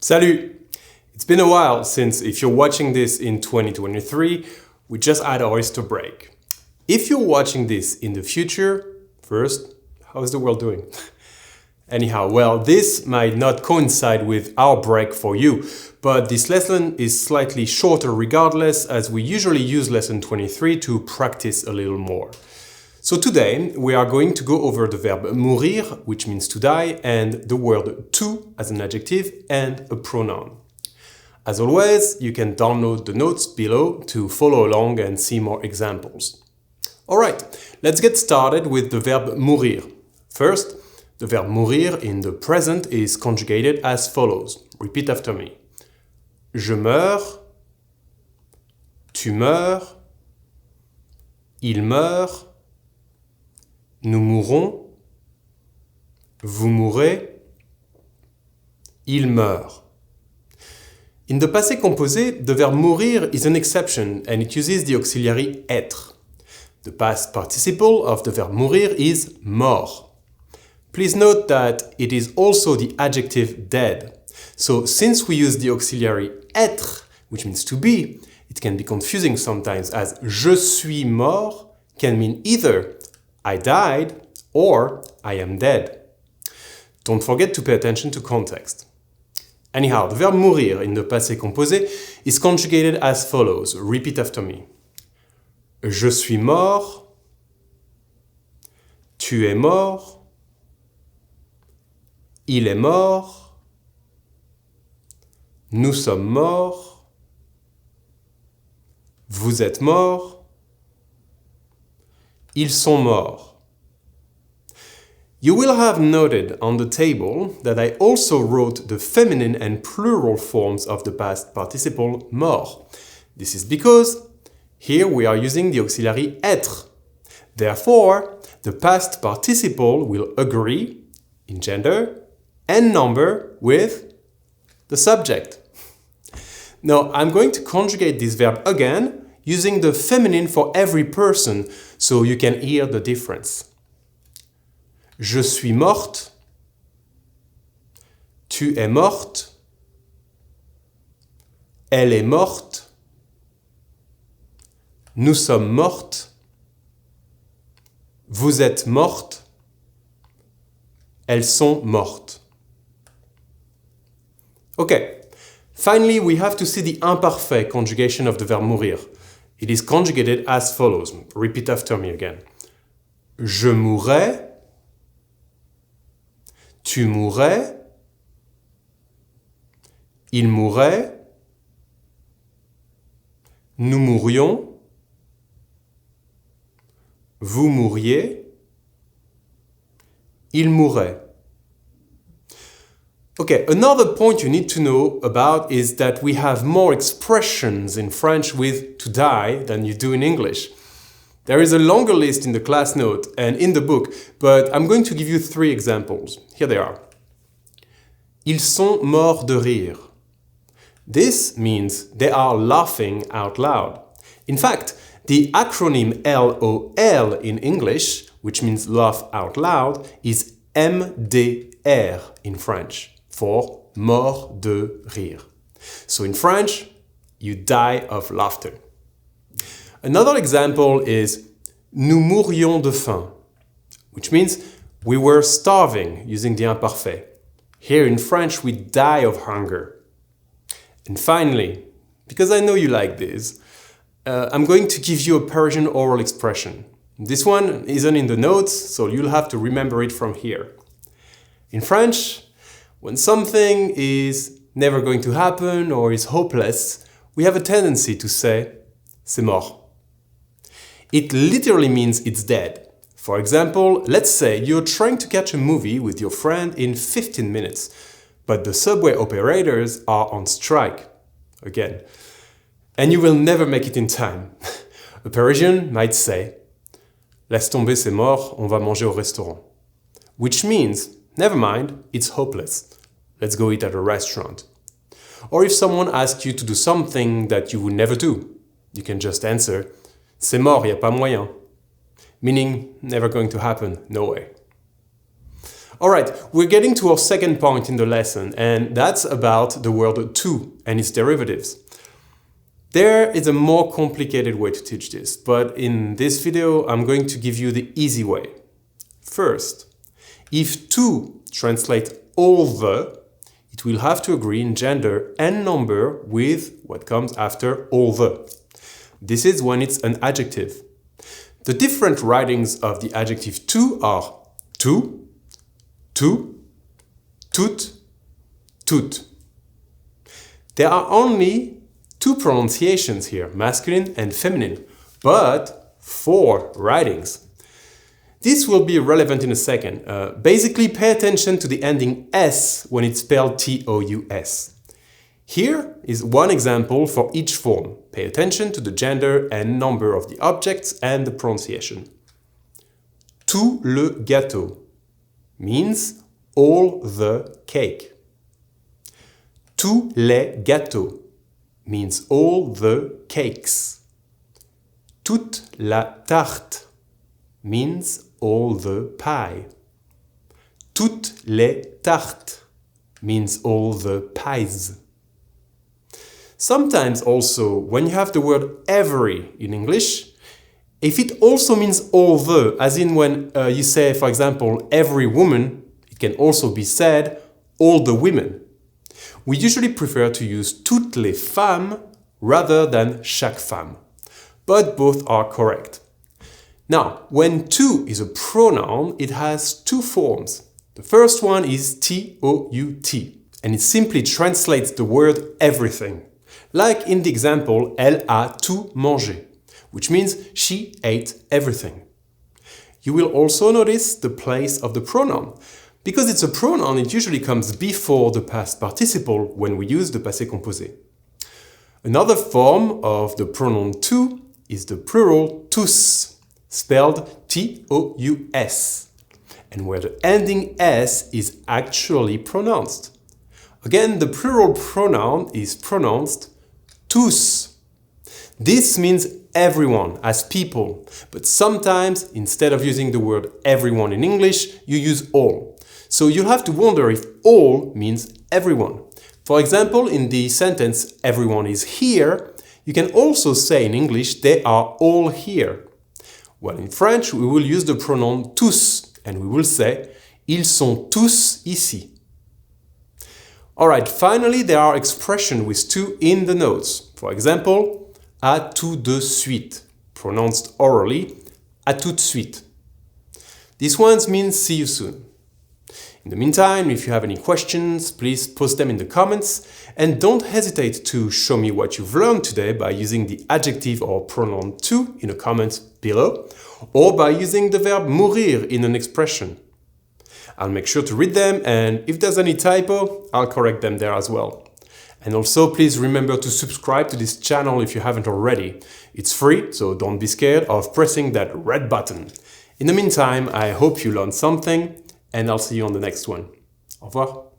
Salut! It's been a while since, if you're watching this in 2023, we just had our Easter break. If you're watching this in the future, first, how's the world doing? Anyhow, well, this might not coincide with our break for you, but this lesson is slightly shorter regardless, as we usually use lesson 23 to practice a little more. So today, we are going to go over the verb mourir, which means to die, and the word tout as an adjective and a pronoun. As always, you can download the notes below to follow along and see more examples. Alright, let's get started with the verb mourir. First, the verb mourir in the present is conjugated as follows. Repeat after me. Je meurs, tu meurs, il meurt, nous mourons, vous mourrez, il meurt. In the passé-composé, the verb mourir is an exception and it uses the auxiliary être. The past participle of the verb mourir is mort. Please note that it is also the adjective dead. So since we use the auxiliary être, which means to be, it can be confusing sometimes, as je suis mort can mean either I died or I am dead. Don't forget to pay attention to context. Anyhow, the verb mourir in the passé composé is conjugated as follows. Repeat after me. Je suis mort, tu es mort, il est mort, nous sommes morts, vous êtes morts, ils sont morts. You will have noted on the table that I also wrote the feminine and plural forms of the past participle mort. This is because here we are using the auxiliary être. Therefore, the past participle will agree in gender and number with the subject. Now, I'm going to conjugate this verb again using the feminine for every person so you can hear the difference. Je suis morte, tu es morte, elle est morte, nous sommes mortes, vous êtes mortes, elles sont mortes. Okay, finally we have to see the imparfait conjugation of the verb mourir. It is conjugated as follows. Repeat after me again. Je mourrais, tu mourrais, il mourrait, nous mourions, vous mourriez, il mourrait. Okay, another point you need to know about is that we have more expressions in French with to die than you do in English. There is a longer list in the class note and in the book, but I'm going to give you 3 examples. Here they are. Ils sont morts de rire. This means they are laughing out loud. In fact, the acronym LOL in English, which means laugh out loud, is MDR in French, for mort de rire. So in French, you die of laughter. Another example is nous mourions de faim, which means we were starving using the imparfait. Here in French, we die of hunger. And finally, because I know you like this, I'm going to give you a Persian oral expression. This one isn't in the notes, so you'll have to remember it from here. In French, when something is never going to happen or is hopeless, we have a tendency to say, c'est mort. It literally means it's dead. For example, let's say you're trying to catch a movie with your friend in 15 minutes, but the subway operators are on strike, again, and you will never make it in time. A Parisian might say, laisse tomber, c'est mort, on va manger au restaurant. Which means, never mind, it's hopeless. Let's go eat at a restaurant. Or if someone asks you to do something that you would never do, you can just answer, c'est mort, y a pas moyen. Meaning, never going to happen, no way. Alright, we're getting to our second point in the lesson, and that's about the word TOUT and its derivatives. There is a more complicated way to teach this, but in this video I'm going to give you the easy way. First, if TOUT translates all the, it will have to agree in gender and number with what comes after all the. This is when it's an adjective. The different writings of the adjective TOUT are TOUT, TOUT, TOUTE, TOUTE. There are only two pronunciations here, masculine and feminine, but 4 writings. This will be relevant in a second. Basically, pay attention to the ending S when it's spelled TOUS. Here is one example for each form. Pay attention to the gender and number of the objects and the pronunciation. Tout le gâteau means all the cake. Tous les gâteaux means all the cakes. Toute la tarte means all the pie. Toutes les tartes means all the pies. Sometimes also, when you have the word every in English, if it also means all the, as in when you say, for example, every woman, it can also be said all the women. We usually prefer to use toutes les femmes rather than chaque femme, but both are correct. Now, when TOUT is a pronoun, it has 2 forms. The first one is TOUT, and it simply translates the word everything. Like in the example, elle a tout mangé, which means she ate everything. You will also notice the place of the pronoun. Because it's a pronoun, it usually comes before the past participle when we use the passé-composé. Another form of the pronoun TOUT is the plural TOUS, spelled T-O-U-S, and where the ending S is actually pronounced. Again, the plural pronoun is pronounced TOUS. This means everyone, as people, but sometimes, instead of using the word everyone in English, you use all. So you have to wonder if all means everyone. For example, in the sentence, everyone is here, you can also say in English, they are all here. Well, in French, we will use the pronoun tous, and we will say, ils sont tous ici. Alright, finally, there are expressions with TOUT in the notes. For example, à tout de suite, pronounced orally, à tout de suite. These ones mean see you soon. In the meantime, if you have any questions, please post them in the comments, and don't hesitate to show me what you've learned today by using the adjective or pronoun TOUT in a comment below, or by using the verb mourir in an expression. I'll make sure to read them, and if there's any typo, I'll correct them there as well. And also, please remember to subscribe to this channel if you haven't already. It's free, so don't be scared of pressing that red button. In the meantime, I hope you learned something, and I'll see you on the next one. Au revoir.